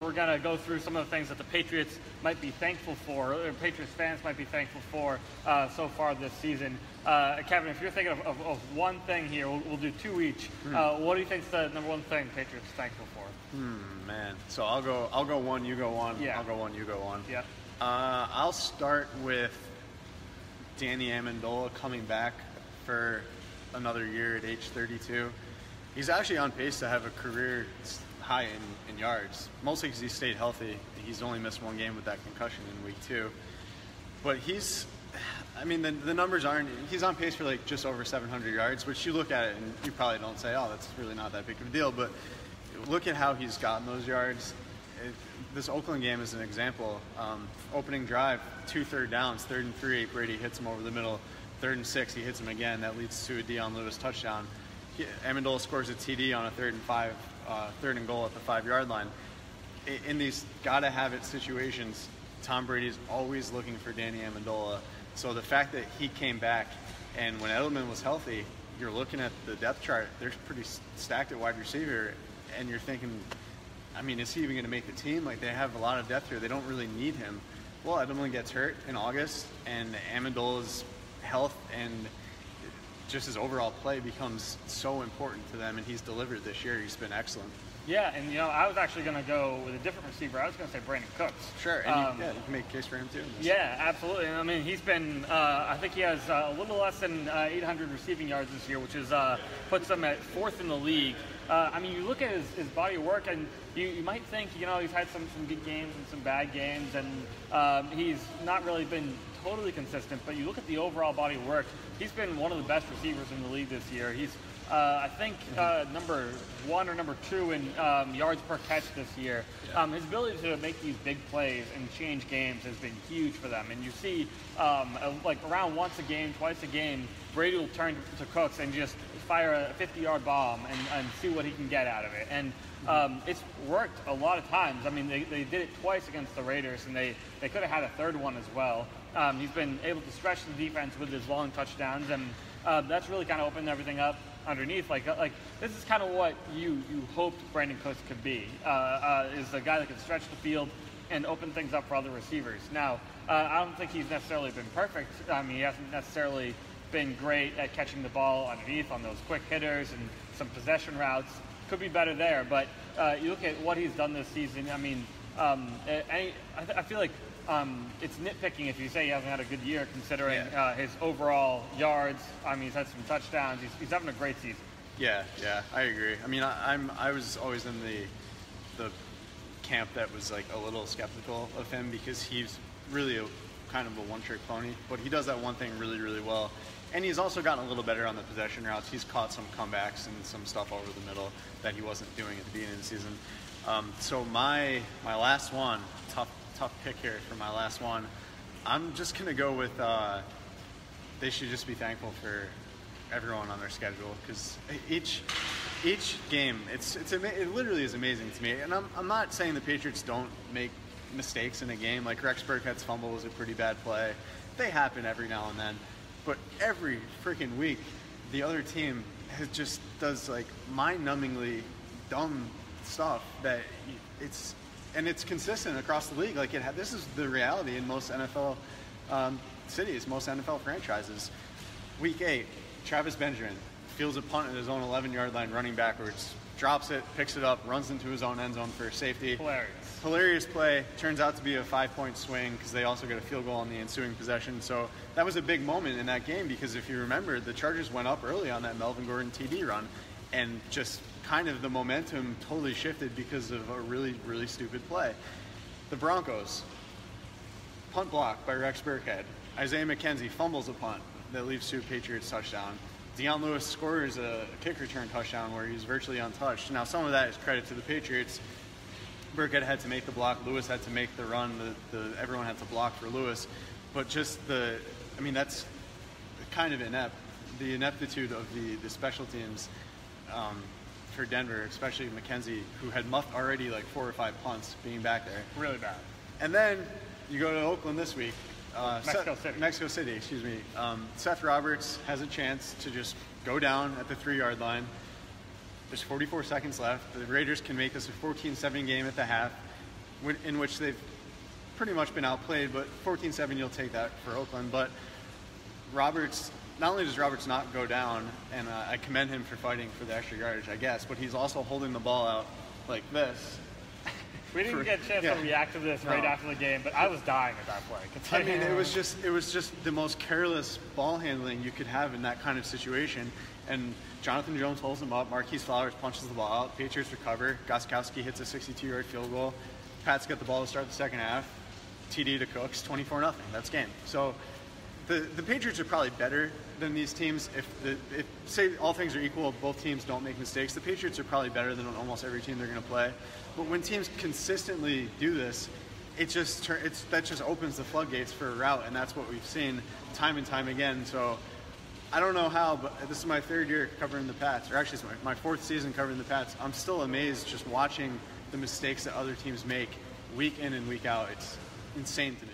we're going to go through some of the things that the Patriots might be thankful for, or Patriots fans might be thankful for so far this season. Kevin, if you're thinking of one thing here, we'll do two each. What do you think is the number one thing Patriots are thankful for? Man. So I'll go one, you go one. Yeah. I'll go one, you go one. Yeah. I'll start with Danny Amendola coming back for another year at age 32. He's actually on pace to have a career high in yards, mostly because he stayed healthy. He's only missed one game with that concussion in week 2. But the numbers aren't, he's on pace for like just over 700 yards, which you look at it and you probably don't say, oh, that's really not that big of a deal. But look at how he's gotten those yards. This Oakland game is an example. Opening drive, 2 third downs, 3rd and 3, Brady hits him over the middle. 3rd and 6, he hits him again. That leads to a Dion Lewis touchdown. Amendola scores a TD on a 3rd and 5, 3rd and goal at the 5-yard line. In these gotta-have-it situations, Tom Brady's always looking for Danny Amendola. So the fact that he came back, and when Edelman was healthy, you're looking at the depth chart, they're pretty stacked at wide receiver, and you're thinking, is he even going to make the team? Like, they have a lot of depth here. They don't really need him. Well, Edelman gets hurt in August, and Amendola's health and just his overall play becomes so important to them, and he's delivered this year. He's been excellent. Yeah, and I was actually going to go with a different receiver. I was going to say Brandon Cooks. Sure, and you can make a case for him too. Yeah, absolutely. He's been, I think he has a little less than 800 receiving yards this year, which is puts him at 4th in the league. You look at his body of work, and you might think, he's had some good games and some bad games, and he's not really been totally consistent, but you look at the overall body of work, he's been one of the best receivers in the league this year. He's, I think, number 1 or number 2 in yards per catch this year. Yeah. His ability to make these big plays and change games has been huge for them. And you see, like around once a game, twice a game, Brady will turn to Cooks and just fire a 50-yard bomb and see what he can get out of it. And it's worked a lot of times. They did it twice against the Raiders, and they could have had a third one as well. He's been able to stretch the defense with his long touchdowns, and that's really kind of opened everything up underneath. Like this is kind of what you hoped Brandon Cooks could be, is a guy that can stretch the field and open things up for other receivers. Now, I don't think he's necessarily been perfect. He hasn't necessarily been great at catching the ball underneath on those quick hitters and some possession routes. Could be better there, but you look at what he's done this season. I feel like it's nitpicking if you say he hasn't had a good year, considering his overall yards. He's had some touchdowns. He's having a great season. Yeah, I agree. I was always in the camp that was like a little skeptical of him, because he's really kind of a one-trick pony, but he does that one thing really, really well. And he's also gotten a little better on the possession routes. He's caught some comebacks and some stuff over the middle that he wasn't doing at the beginning of the season. So my last one, tough pick here for my last one. I'm just going to go with they should just be thankful for everyone on their schedule, because each game, it literally is amazing to me. And I'm not saying the Patriots don't make mistakes in a game. Like Rex Burkhead's fumble was a pretty bad play. They happen every now and then. But every freaking week, the other team does like mind-numbingly dumb stuff that it's consistent across the league. Like this is the reality in most NFL cities, most NFL franchises. Week 8, Travis Benjamin fields a punt at his own 11-yard line, running backwards, drops it, picks it up, runs into his own end zone for safety. Hilarious play. Turns out to be a 5-point swing, because they also got a field goal on the ensuing possession. So that was a big moment in that game, because if you remember, the Chargers went up early on that Melvin Gordon TD run, and just kind of the momentum totally shifted because of a really, really stupid play. The Broncos, punt block by Rex Burkhead. Isaiah McKenzie fumbles a punt that leads to a Patriots touchdown. Dion Lewis scores a kick return touchdown where he's virtually untouched. Now, some of that is credit to the Patriots. Burkhead had to make the block. Lewis had to make the run. Everyone had to block for Lewis. But just that's kind of inept. The ineptitude of the special teams for Denver, especially McKenzie, who had muffed already like 4 or 5 punts being back there. Really bad. And then you go to Oakland this week. Mexico City, excuse me. Seth Roberts has a chance to just go down at the 3-yard line. There's 44 seconds left. The Raiders can make this a 14-7 game at the half. in which they've pretty much been outplayed, but 14-7, you'll take that for Oakland. But Roberts, not only does Roberts not go down, and I commend him for fighting for the extra yardage, I guess, but he's also holding the ball out like this. We didn't get a chance to react to this right after the game, but I was dying at that play. I mean, it was just the most careless ball handling you could have in that kind of situation. And Jonathan Jones holds him up. Marquise Flowers punches the ball out. Patriots recover. Gostkowski hits a 62-yard field goal. Pats get the ball to start the second half. TD to Cooks, 24-0. That's game. So the Patriots are probably better than these teams. If say all things are equal, both teams don't make mistakes, the Patriots are probably better than almost every team they're going to play. But when teams consistently do this, that just opens the floodgates for a rout, and that's what we've seen time and time again. So I don't know how, but this is my third year covering the Pats, or actually it's my fourth season covering the Pats. I'm still amazed just watching the mistakes that other teams make week in and week out. It's insane to me.